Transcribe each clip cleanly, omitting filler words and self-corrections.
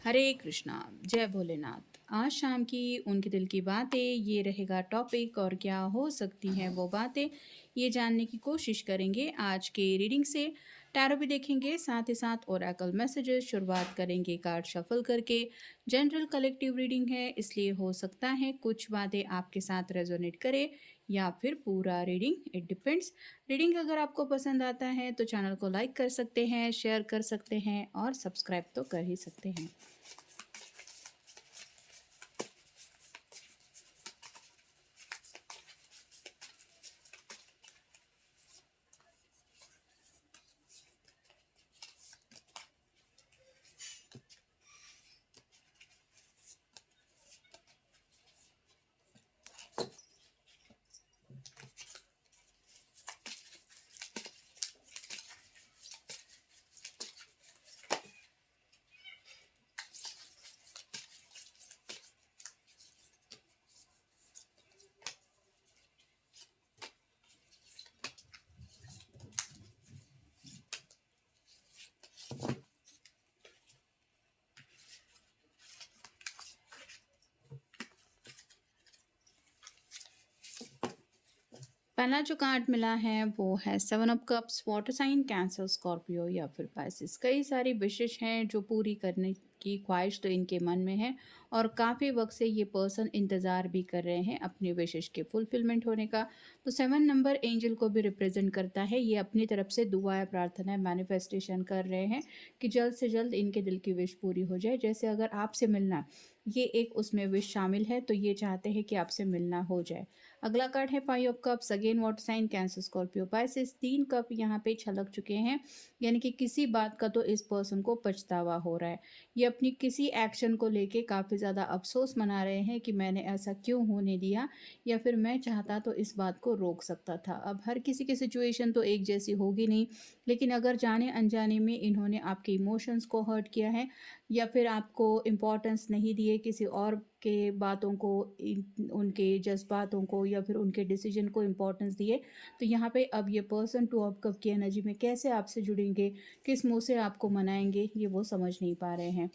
हरे कृष्णा, जय भोलेनाथ। आज शाम की उनके दिल की बातें ये रहेगा टॉपिक और क्या हो सकती हैं वो बातें, ये जानने की कोशिश करेंगे आज के रीडिंग से। टैरो भी देखेंगे, साथ ही साथ ओरेकल मैसेजेस। शुरुआत करेंगे कार्ड शफल करके। जनरल कलेक्टिव रीडिंग है, इसलिए हो सकता है कुछ बातें आपके साथ रेजोनेट करे या फिर पूरा रीडिंग, इट डिपेंड्स। रीडिंग अगर आपको पसंद आता है तो चैनल को लाइक कर सकते हैं, शेयर कर सकते हैं और सब्सक्राइब तो कर ही सकते हैं। पहला जो कार्ड मिला है वो है seven of cups. Water sign Cancer, Scorpio या फिर पाइसिस। कई सारी विशेष हैं जो पूरी करने की ख्वाहिश तो इनके मन में है और काफ़ी वक्त से ये पर्सन इंतज़ार भी कर रहे हैं अपनी विशेष के फुलफिलमेंट होने का। तो 7 नंबर एंजल को भी रिप्रेजेंट करता है। ये अपनी तरफ से दुआएं, प्रार्थनाएं, मैनिफेस्टेशन कर रहे हैं कि जल्द से जल्द इनके दिल की विश पूरी हो जाए। जैसे अगर आपसे मिलना, ये एक उसमें विश शामिल है, तो ये चाहते हैं कि आपसे मिलना हो जाए। अगला कार्ड है five of cups. Again water sign Cancer, Scorpio, Pisces. 3 cup यहाँ पे छलक चुके हैं, यानी कि किसी बात का तो इस पर्सन को पछतावा हो रहा है। ये अपनी किसी एक्शन को लेके काफ़ी ज़्यादा अफसोस मना रहे हैं कि मैंने ऐसा क्यों होने दिया, या फिर मैं चाहता तो इस बात को रोक सकता था। अब हर किसी की सिचुएशन तो एक जैसी होगी नहीं, लेकिन अगर जाने अनजाने में इन्होंने आपके इमोशंस को हर्ट किया है या फिर आपको इम्पोर्टेंस नहीं दिए, किसी और के बातों को, उनके जज्बातों को या फिर उनके डिसीजन को इम्पोर्टेंस दिए, तो यहाँ पे अब ये पर्सन टू ऑफ कप की एनर्जी में कैसे आपसे जुड़ेंगे, किस मुंह से आपको मनाएंगे, ये वो समझ नहीं पा रहे हैं।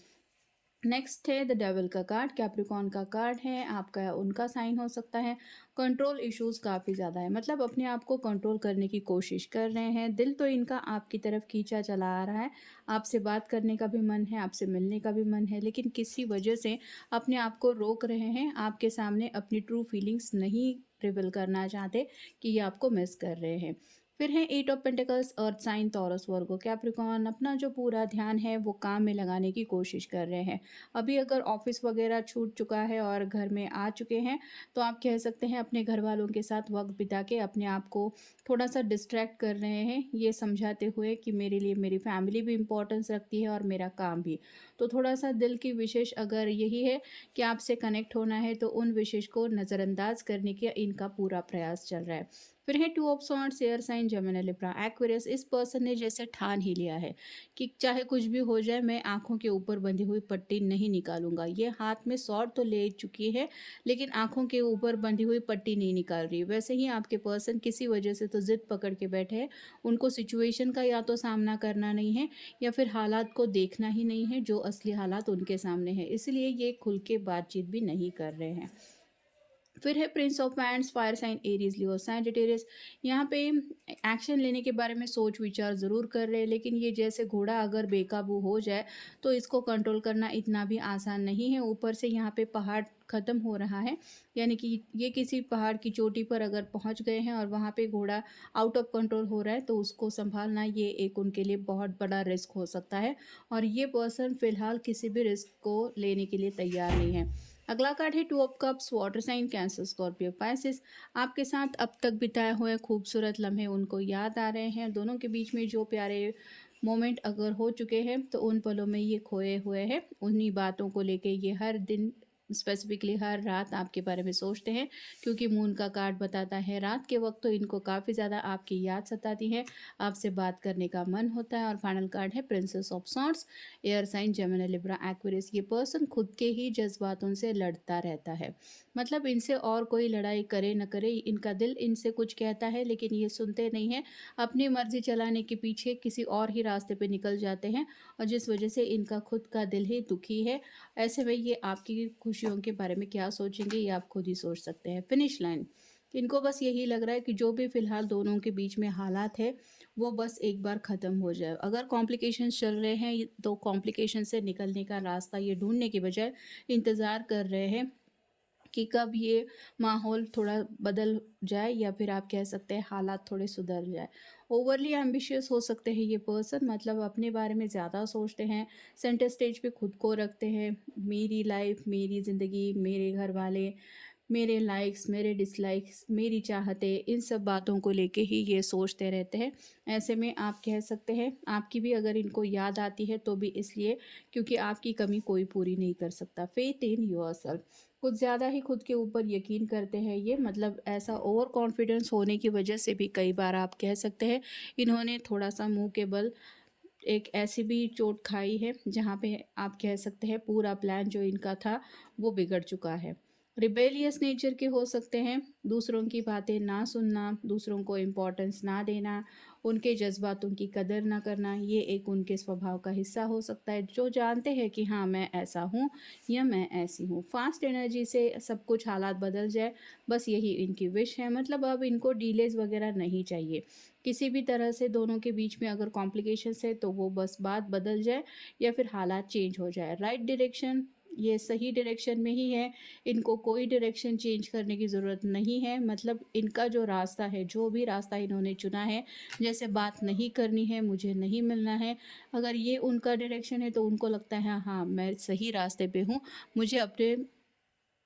नेक्स्ट है द डेविल का कार्ड। कैप्रिकॉर्न का कार्ड है, आपका उनका साइन हो सकता है। कंट्रोल इश्यूज काफ़ी ज़्यादा है, मतलब अपने आप को कंट्रोल करने की कोशिश कर रहे हैं। दिल तो इनका आपकी तरफ खींचा चला आ रहा है, आपसे बात करने का भी मन है, आपसे मिलने का भी मन है, लेकिन किसी वजह से अपने आप को रोक रहे हैं। आपके सामने अपनी ट्रू फीलिंग्स नहीं रिवील करना चाहते कि ये आपको मिस कर रहे हैं। फिर है eight of pentacles, earth sign, Taurus, Virgo, Capricorn. अपना जो पूरा ध्यान है वो काम में लगाने की कोशिश कर रहे हैं। अभी अगर ऑफिस वगैरह छूट चुका है और घर में आ चुके हैं, तो आप कह सकते हैं अपने घर वालों के साथ वक्त बिता के अपने आप को थोड़ा सा डिस्ट्रैक्ट कर रहे हैं, ये समझाते हुए कि मेरे लिए मेरी फैमिली भी इम्पोर्टेंस रखती है और मेरा काम भी। तो थोड़ा सा दिल की विशेष अगर यही है कि आपसे कनेक्ट होना है, तो उन विशेष को नज़रअंदाज करने का इनका पूरा प्रयास चल रहा है। फिर है two of swords, air sign, Gemini, Libra, Aquarius. इस पर्सन ने जैसे ठान ही लिया है कि चाहे कुछ भी हो जाए, मैं आँखों के ऊपर बंधी हुई पट्टी नहीं निकालूँगा। ये हाथ में स्वॉर्ड तो ले चुकी है, लेकिन आँखों के ऊपर बंधी हुई पट्टी नहीं निकाल रही। वैसे ही आपके पर्सन किसी वजह से तो ज़िद पकड़ के बैठे हैं। उनको सिचुएशन का या तो सामना करना नहीं है या फिर हालात को देखना ही नहीं है, जो असली हालात उनके सामने हैं। इसलिए ये खुल के बातचीत भी नहीं कर रहे हैं। फिर है prince of wands, fire sign, Aries, Leo, Sagittarius. यहाँ पे एक्शन लेने के बारे में सोच विचार ज़रूर कर रहे हैं, लेकिन ये जैसे घोड़ा अगर बेकाबू हो जाए तो इसको कंट्रोल करना इतना भी आसान नहीं है। ऊपर से यहाँ पे पहाड़ ख़त्म हो रहा है, यानी कि ये किसी पहाड़ की चोटी पर अगर पहुँच गए हैं और वहाँ पे घोड़ा आउट ऑफ कंट्रोल हो रहा है, तो उसको संभालना ये एक उनके लिए बहुत बड़ा रिस्क हो सकता है, और ये पर्सन फ़िलहाल किसी भी रिस्क को लेने के लिए तैयार नहीं है। अगला कार्ड है two of cups, water sign, Cancer, Scorpio, Pisces. आपके साथ अब तक बिताए हुए खूबसूरत लम्हे उनको याद आ रहे हैं। दोनों के बीच में जो प्यारे मोमेंट अगर हो चुके हैं, तो उन पलों में ये खोए हुए हैं। उन्हीं बातों को लेके ये हर दिन स्पेसिफिकली हर रात आपके बारे में सोचते हैं, क्योंकि मून का कार्ड बताता है रात के वक्त तो इनको काफ़ी ज़्यादा आपकी याद सताती है, आपसे बात करने का मन होता है। और फाइनल कार्ड है princess of swords, air sign Gemini Libra Aquarius. ये पर्सन खुद के ही जज्बातों से लड़ता रहता है, मतलब इनसे और कोई लड़ाई करे न करे, इनका दिल इनसे कुछ कहता है लेकिन ये सुनते नहीं हैं, अपनी मर्जी चलाने के पीछे किसी और ही रास्ते पे निकल जाते हैं, और जिस वजह से इनका खुद का दिल ही दुखी है। ऐसे में ये आपकी खुशियों के बारे में क्या सोचेंगे, ये आप खुद ही सोच सकते हैं। फिनिश लाइन, इनको बस यही लग रहा है कि जो भी फ़िलहाल दोनों के बीच में हालात है, वो बस एक बार ख़त्म हो जाए। अगर कॉम्प्लिकेशंस चल रहे हैं तो कॉम्प्लिकेशन से निकलने का रास्ता ये ढूँढने के बजाय इंतज़ार कर रहे हैं कि कब ये माहौल थोड़ा बदल जाए, या फिर आप कह सकते हैं हालात थोड़े सुधर जाए। ओवरली एम्बिशियस हो सकते हैं ये पर्सन, मतलब अपने बारे में ज़्यादा सोचते हैं, सेंटर स्टेज पे खुद को रखते हैं। मेरी लाइफ, मेरी ज़िंदगी, मेरे घर वाले, मेरे लाइक्स, मेरे डिसलाइक्स, मेरी चाहतें, इन सब बातों को लेके ही ये सोचते रहते हैं। ऐसे में आप कह सकते हैं आपकी भी अगर इनको याद आती है तो भी इसलिए क्योंकि आपकी कमी कोई पूरी नहीं कर सकता। फेथ इन योरसेल्फ, कुछ ज़्यादा ही खुद के ऊपर यकीन करते हैं ये, मतलब ऐसा ओवर कॉन्फिडेंस होने की वजह से भी कई बार आप कह सकते हैं इन्होंने थोड़ा-सा मुँह के बल एक ऐसी भी चोट खाई है जहाँ पे आप कह सकते हैं पूरा प्लान जो इनका था वो बिगड़ चुका है। रिबेलियस नेचर के हो सकते हैं, दूसरों की बातें ना सुनना, दूसरों को इम्पोर्टेंस ना देना, उनके जज़्बातों की कदर ना करना, ये एक उनके स्वभाव का हिस्सा हो सकता है, जो जानते हैं कि हाँ, मैं ऐसा हूँ या मैं ऐसी हूँ। फ़ास्ट एनर्जी से सब कुछ हालात बदल जाए, बस यही इनकी विश है, मतलब अब इनको डिलेज़ वग़ैरह नहीं चाहिए। किसी भी तरह से दोनों के बीच में अगर कॉम्प्लिकेशंस है तो वो बस बात बदल जाए या फिर हालात चेंज हो जाए। राइट डायरेक्शन, ये सही डायरेक्शन में ही है, इनको कोई डायरेक्शन चेंज करने की ज़रूरत नहीं है, मतलब इनका जो रास्ता है, जो भी रास्ता इन्होंने चुना है, जैसे बात नहीं करनी है, मुझे नहीं मिलना है, अगर ये उनका डायरेक्शन है तो उनको लगता है हाँ, मैं सही रास्ते पे हूँ, मुझे अपने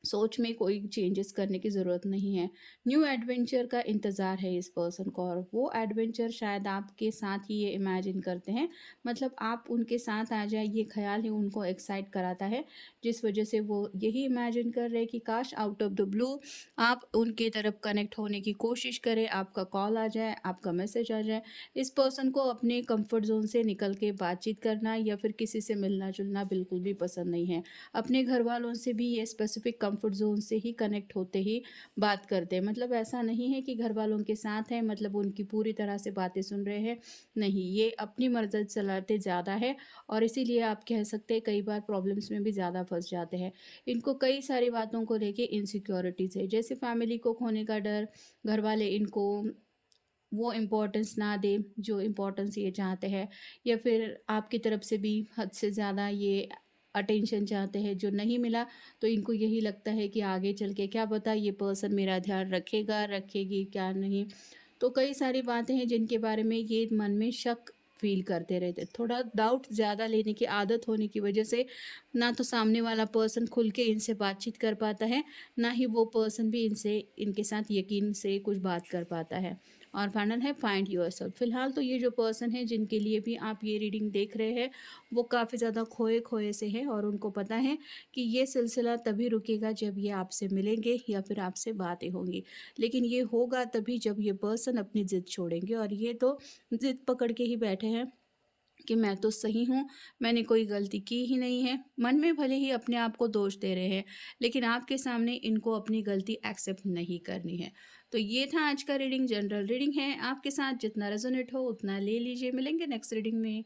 सोच में कोई चेंजेस करने की ज़रूरत नहीं है। न्यू एडवेंचर का इंतज़ार है इस पर्सन को, और वो एडवेंचर शायद आपके साथ ही ये इमेजिन करते हैं, मतलब आप उनके साथ आ जाए, ये ख़्याल ही उनको एक्साइट कराता है, जिस वजह से वो यही इमेजिन कर रहे हैं कि काश आउट ऑफ द ब्लू आप उनकी तरफ कनेक्ट होने की कोशिश करें, आपका कॉल आ जाए, आपका मैसेज आ जाए। इस पर्सन को अपने कंफर्ट ज़ोन से निकल के बातचीत करना या फिर किसी से मिलना-जुलना बिल्कुल भी पसंद नहीं है। अपने घर वालों से भी ये स्पेसिफिक कंफर्ट ज़ोन से ही कनेक्ट होते ही बात करते हैं, मतलब ऐसा नहीं है कि घर वालों के साथ हैं मतलब उनकी पूरी तरह से बातें सुन रहे हैं, नहीं, ये अपनी मर्ज़ी चलाते ज़्यादा है, और इसीलिए आप कह सकते हैं कई बार प्रॉब्लम्स में भी ज़्यादा फंस जाते हैं। इनको कई सारी बातों को लेके इनसिक्योरिटीज़ है, जैसे फैमिली को खोने का डर, घर वाले इनको वो इम्पोर्टेंस ना दें जो इम्पोर्टेंस ये चाहते हैं, या फिर आपकी तरफ से भी हद से ज़्यादा ये अटेंशन चाहते हैं जो नहीं मिला, तो इनको यही लगता है कि आगे चल के क्या पता ये पर्सन मेरा ध्यान रखेगा, रखेगी क्या नहीं। तो कई सारी बातें हैं जिनके बारे में ये मन में शक फ़ील करते रहते। थोड़ा डाउट ज़्यादा लेने की आदत होने की वजह से ना तो सामने वाला पर्सन खुल के इनसे बातचीत कर पाता है, ना ही वो पर्सन भी इनके साथ यकीन से कुछ बात कर पाता है। और फाइनल है फाइंड योरसेल्फ। फिलहाल तो ये जो पर्सन है जिनके लिए भी आप ये रीडिंग देख रहे हैं, वो काफ़ी ज़्यादा खोए-खोए से हैं, और उनको पता है कि ये सिलसिला तभी रुकेगा जब ये आपसे मिलेंगे या फिर आपसे बातें होंगी। लेकिन ये होगा तभी जब ये पर्सन अपनी ज़िद छोड़ेंगे, और ये तो ज़िद पकड़ के ही बैठे हैं कि मैं तो सही हूँ, मैंने कोई गलती की ही नहीं है। मन में भले ही अपने आप को दोष दे रहे हैं, लेकिन आपके सामने इनको अपनी गलती एक्सेप्ट नहीं करनी है। तो ये था आज का रीडिंग, जनरल रीडिंग है, आपके साथ जितना रेज़ोनेट हो उतना ले लीजिए। मिलेंगे नेक्स्ट रीडिंग में।